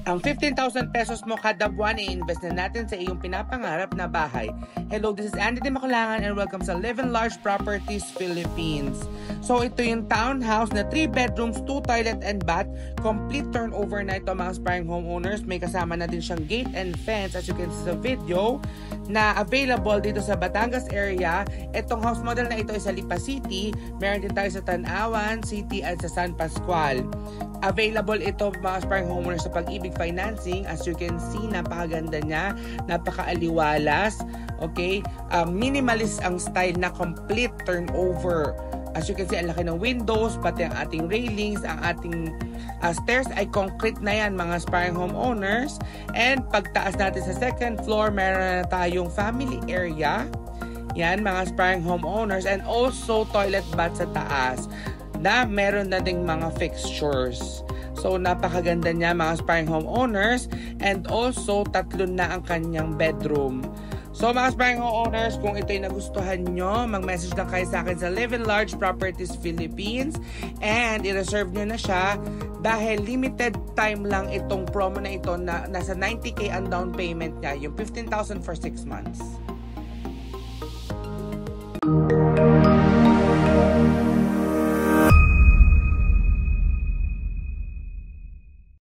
Ang 15,000 pesos mo kada buwan i-invest na natin sa iyong pinapangarap na bahay. Hello, this is Andy Makulangan and welcome sa Live in Large Properties Philippines. So ito yung townhouse na 3 bedrooms, 2 toilet and bath. Complete turnover na ito mga aspiring homeowners. May kasama na din siyang gate and fence as you can see sa video na available dito sa Batangas area. Itong house model na ito ay sa Lipa City. Meron din tayo sa Tanawan City at sa San Pascual. Available ito mga aspiring homeowners sa Pag-ibig Financing. As you can see, napakaganda niya, napakaaliwalas. Okay? Minimalist ang style na complete turnover. As you can see, ang laki ng windows, pati ang ating railings, ang ating stairs ay concrete na yan mga aspiring homeowners. And pagtaas natin sa second floor, meron na tayong family area. Yan mga aspiring homeowners. And also toilet bath sa taas na meron na ding mga fixtures. So, napakaganda niya mga aspiring homeowners. And also, 3 na ang kanyang bedroom. So, mga aspiring homeowners, kung ito'y nagustuhan nyo, mag-message lang kayo sa akin sa Live in Large Properties Philippines. And, i-reserve nyo na siya dahil limited time lang itong promo na ito na nasa 90K ang down payment niya. Yung 15,000 for 6 months.